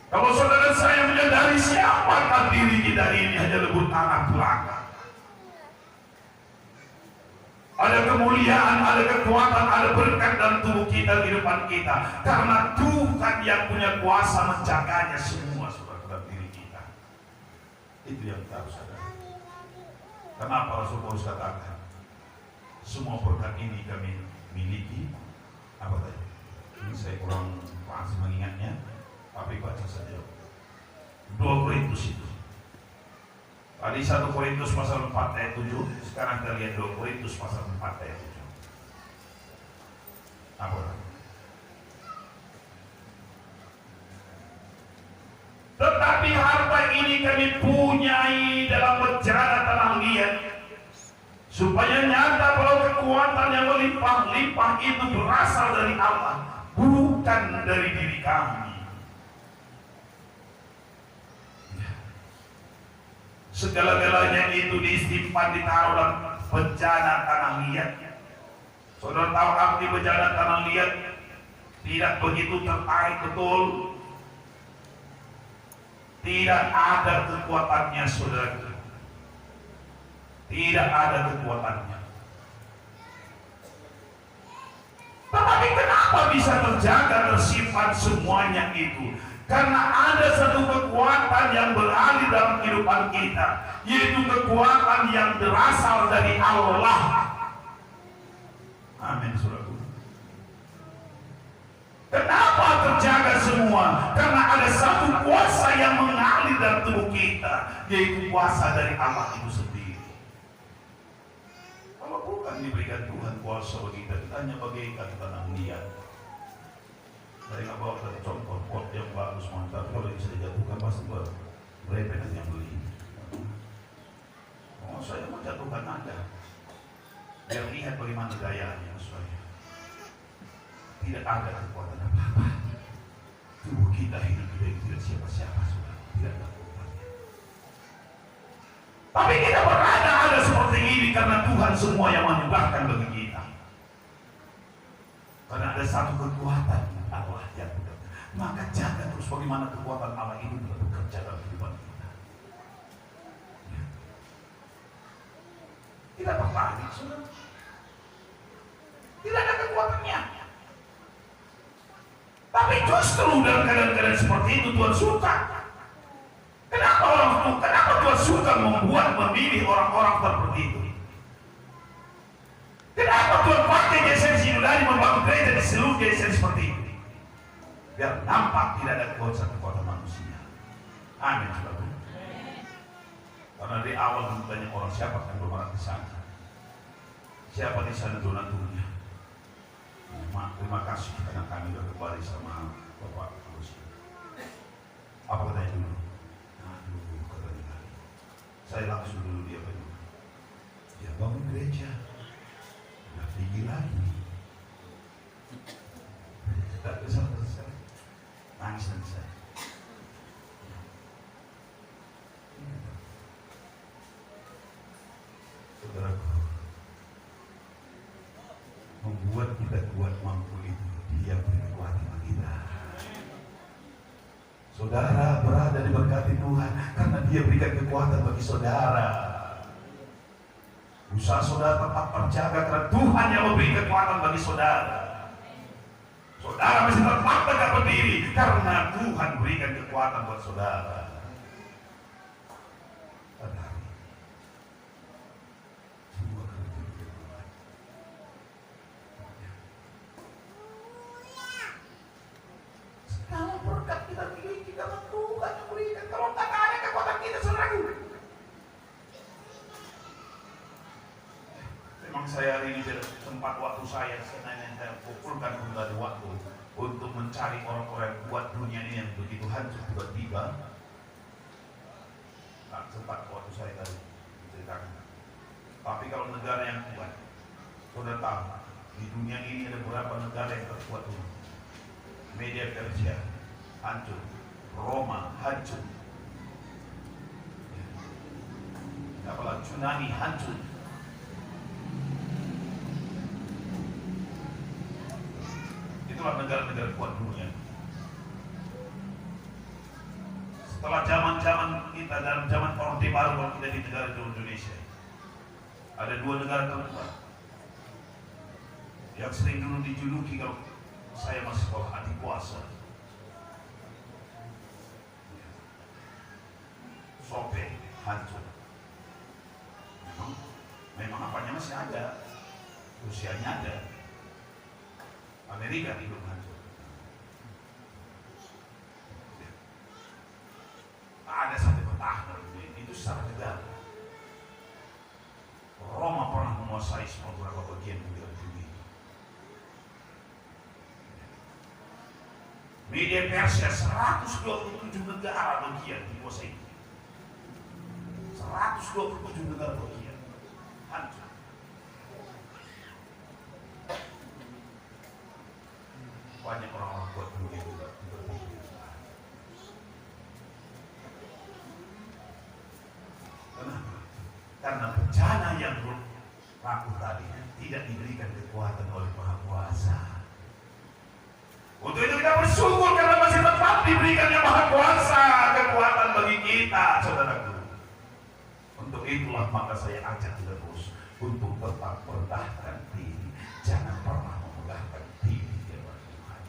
Kalau saudara saya menyadari siapakah diri kita ini hanya lembut tanah belaka. Ada kemuliaan, ada kekuatan, ada berkat dalam tubuh kita, kehidupan kita. Karena Tuhan yang punya kuasa menjaganya semua dalam diri kita. Itu yang kita harus sadari. Kenapa Rasul Paulus katakan, Semua berkat ini kami miliki. Apa tadi? Ini saya kurang pasti mengingatnya, tapi baca saja. 2 Korintus itu. Tadi 1 Korintus pasal 4 ayat 7, sekarang kita lihat 2 Korintus pasal 4 ayat 7. Apa? Tetapi harta ini kami punyai dalam bejana tanah liat, supaya nyata bahwa kekuatan yang melimpah-limpah itu berasal dari Allah, bukan dari diri kami. Segala-galanya itu disimpan ditaruh dalam bejana tanah liat. Saudara tahu arti bejana tanah liat? Tidak begitu tertarik betul. Tidak ada kekuatannya, saudara. Tidak ada kekuatannya. Tetapi kenapa bisa terjaga, tersimpan semuanya itu? Karena ada satu kekuatan yang beralih dalam kehidupan kita, yaitu kekuatan yang berasal dari Allah. Amin, saudara. Kenapa terjaga semua? Karena ada satu kuasa yang mengalir dalam tubuh kita, yaitu kuasa dari Allah itu sendiri. Kalau bukan diberikan Tuhan kuasa bagi kita, kita hanya bagaikan tanah liat. Saya nggak bawa satu contoh pot yang bagus mantap, kalau bisa dijatuhkan pasti berapa yang beli. Oh, saya mau jatuhkan Anda, biar lihat bagaimana gayanya saya. Tidak ada kekuatan apa-apa. Tubuh kita hidup tidak siapa-siapa, sudah tidak ada kekuatannya. Tapi kita berada seperti ini karena Tuhan semua yang menyembahkan bagi kita. Karena ada satu kekuatan Allah yang bekerja. Maka jaga terus bagaimana kekuatan Allah itu bekerja dalam kehidupan kita. Tidak tertarik, saudara. Tidak ada kekuatannya. Tapi justru dalam keadaan-keadaan seperti itu Tuhan suka. Kenapa Tuhan suka memilih orang-orang seperti itu? Kenapa Tuhan pakai Yesus Yunani membangun gereja di seluruh desa seperti itu? Biar nampak tidak ada kekuatan manusia. Amin, saudara. Karena dari awal banyak orang siapa yang berbarak di sana. Siapa di sana donaturnya? Terima kasih karena kami sudah kembali sama Bapak Agus. Apa katanya dulu? Aduh, katanya. Saya langsung dulu dia bilang, dia bangun gereja, udah tinggi lagi. Tak bisa selesai. Nangis saya. Saudaraku, membuat kita kuat mampu itu Dia beri kekuatan bagi kita. Saudara berada diberkati Tuhan karena Dia berikan kekuatan bagi saudara. Usaha saudara tetap terjaga karena Tuhan yang memberi kekuatan bagi saudara. Saudara masih tetap tegak berdiri karena Tuhan berikan kekuatan buat saudara. Kalau berkat kita miliki, kalau Tuhan yang berikan, kalau tak ada kekuatan kita saudaraku. Memang saya hari ini tempat waktu saya kumpulkan kembali waktu untuk mencari orang-orang yang kuat dunia ini yang begitu hancur tiba-tiba. Tak sempat waktu saya tadi menceritakan. Tapi kalau negara yang kuat, saudara tahu di dunia ini ada beberapa negara yang terkuat dulu. Media Persia hancur, Roma hancur, apalagi tsunami hancur. Itulah negara-negara kuat dunia. Setelah zaman-zaman kita dalam zaman Orde Baru, kalau kita di negara Indonesia, ada 2 negara terkuat yang sering dulu dijuluki kalau saya masih sekolah adik kuasa. Sope hancur. Memang apanya masih ada. Rusianya ada, Amerika belum hancur. Ada satu pertahanan itu secara negara. Roma pernah menguasai beberapa bagian negara dunia. Media Persia 127 negara bagian dikuasai. 127 negara bagian hancur. Banyak orang-orang kuat dunia juga berpikir. Kenapa? Karena bencana yang berlaku tadi tidak diberikan kekuatan oleh Maha Kuasa. Untuk itu kita bersyukur karena masih tetap diberikan yang Maha Kuasa kekuatan bagi kita, saudaraku. Untuk itulah maka saya ajak terus untuk tetap merendahkan diri, jangan pernah memegahkan diri di hadapan Tuhan.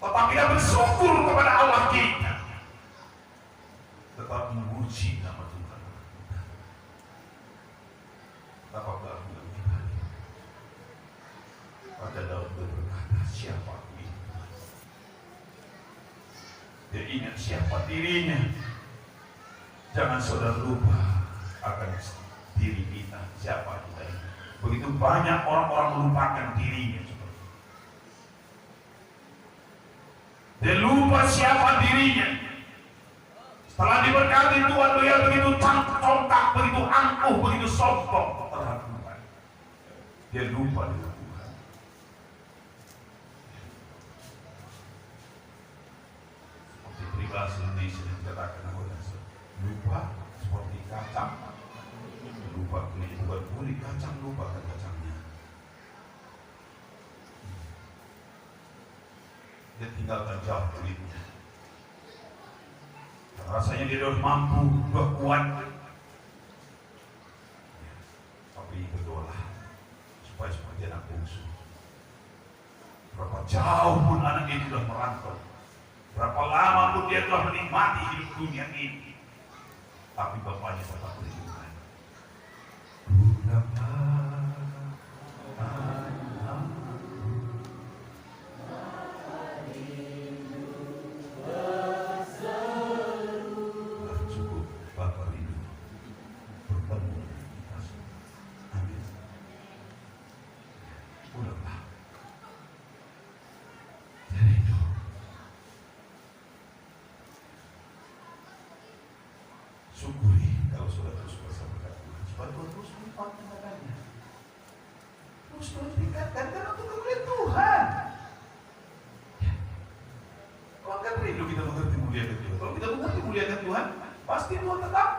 Tetap kita bersyukur kepada Allah kita, tetap memuji nama Tuhan. Tetap berdoa pada Daud berkata, siapa ini? Dia ingat siapa dirinya. Jangan saudara lupa akan diri kita, siapa kita ini. Begitu banyak orang-orang melupakan dirinya. Dia lupa siapa dirinya. Setelah diberkati Tuhan, dia begitu congkak, begitu angkuh, begitu sombong terhadap Tuhan. Dia lupa dengan Tuhan. Seperti peribahasa Indonesia yang dikatakan oleh lupa seperti kacang, lupa kulit, bukan kulit kacang, lupa kacangnya. Dia tinggalkan jauh kulitnya. Rasanya dia sudah mampu, sudah kuat, tapi berdoalah supaya seperti anak bungsu. Berapa jauh pun anak itu sudah merantau, berapa lama pun dia telah menikmati hidup dunia ini, tapi bapaknya tetap beriman. Cukup Bapak rindu bertemu kita semua. Amin. Udahlah. Jadi itu. Syukuri kalau sudah terus bersama Tuhan. Supaya Tuhan terus melipat kepadanya. Terus tingkatkan karena untuk kemuliaan Tuhan. Kalau kan rindu kita mengerti muliakan Tuhan. Kalau kita mengerti muliakan Tuhan, pasti Tuhan tetap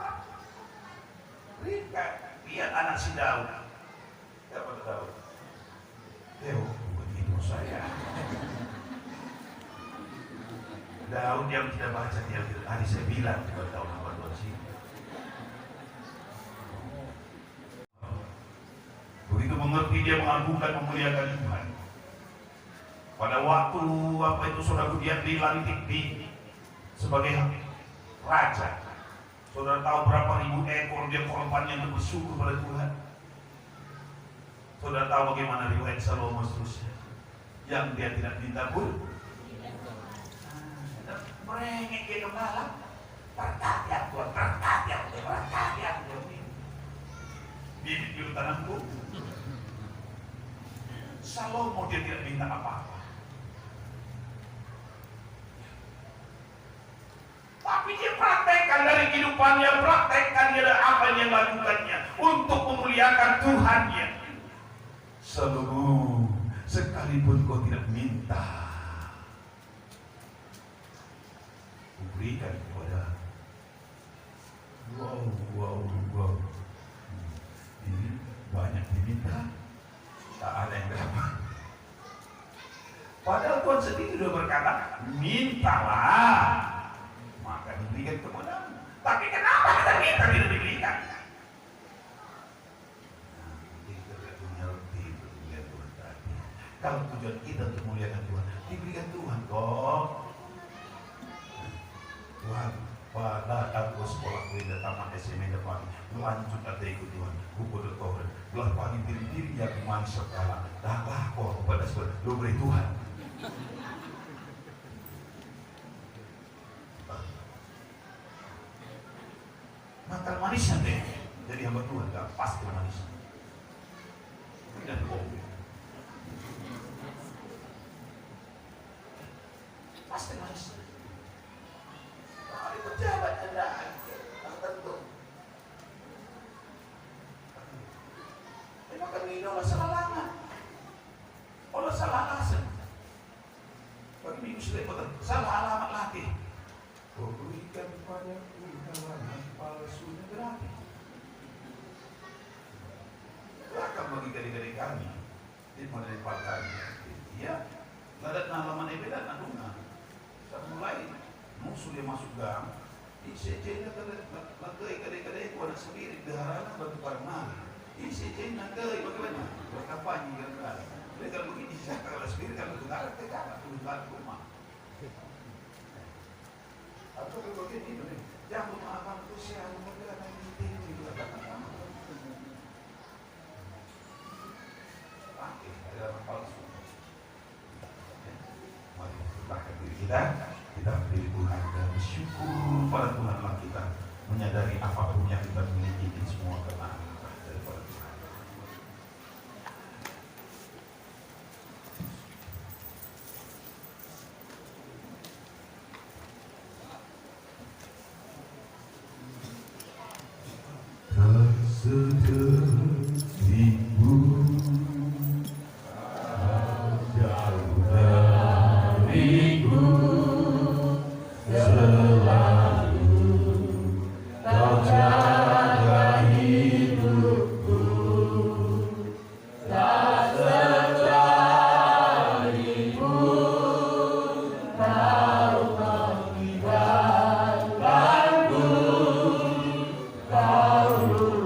berikan. Lihat anak si Daud. Siapa Daud? Bukan ibu saya. Daud yang tidak baca dia tadi saya bilang kepada Daud Tuhan sini. Begitu mengerti dia mengagungkan memuliakan Tuhan. Pada waktu apa itu saudara dia dilantik di sebagai raja. Saudara tahu berapa ribu ekor dia korbannya untuk bersyukur pada Tuhan. Saudara tahu bagaimana riwayat Salomo seterusnya, yang dia tidak minta pun merengek dia kepala, berkati aku Tuhan, berkati aku Tuhan, berkati aku Tuhan. Bibit biru tanamku. Salomo dia tidak minta apa-apa. Tapi dia praktekkan dari kehidupannya, praktekkan dia apa yang dia lakukannya untuk memuliakan Tuhannya. Seluruh sekalipun kau tidak minta, berikan kepada. Wow. Ini banyak diminta, tak ada yang dapat. Padahal Tuhan sendiri sudah berkata, mintalah, maka diberikan kepadamu. Tapi kenapa kita minta tidak diberikan? Kita tidak mengerti muliakan Tuhan tadi. Kalau tujuan kita untuk muliakan Tuhan, diberikan Tuhan kok. Tuhan, pada aku sekolah kuliah tamat SMA depan lanjut ada ikut Tuhan buku dokter belah pagi diri yang manusia kalah dah lapor kepada sekolah lu beri Tuhan makan manisnya deh jadi hamba Tuhan gak pasti manisnya dan kopi pasti manisnya pejabat Anda tentu. Memang kami ini oleh salah lama, oleh salah alasan. Bagi minggu sudah salah alamat lagi. Kau berikan padaku kawangan palsunya berarti. Belakang bagi gadis-gadis kami, di mana di partai. Ya, nggak ada halaman ebeda nadungan. Saya mulai musuh dia masuk gang. ICC na nagkay kadai-kadai ko na sendiri daharan batu parang ICC nagkay bagaimana berkampanye kan kalau begini saya kalau sendiri kan negara kita tujuan rumah atau begini nih jangan maafkan itu saya negara ini dikatakan pakai ada palsu mari kita diri kita beri Tuhan dan bersyukur pada Tuhan lah kita menyadari apapun yang kita miliki ini semua karena daripada Tuhan. Kau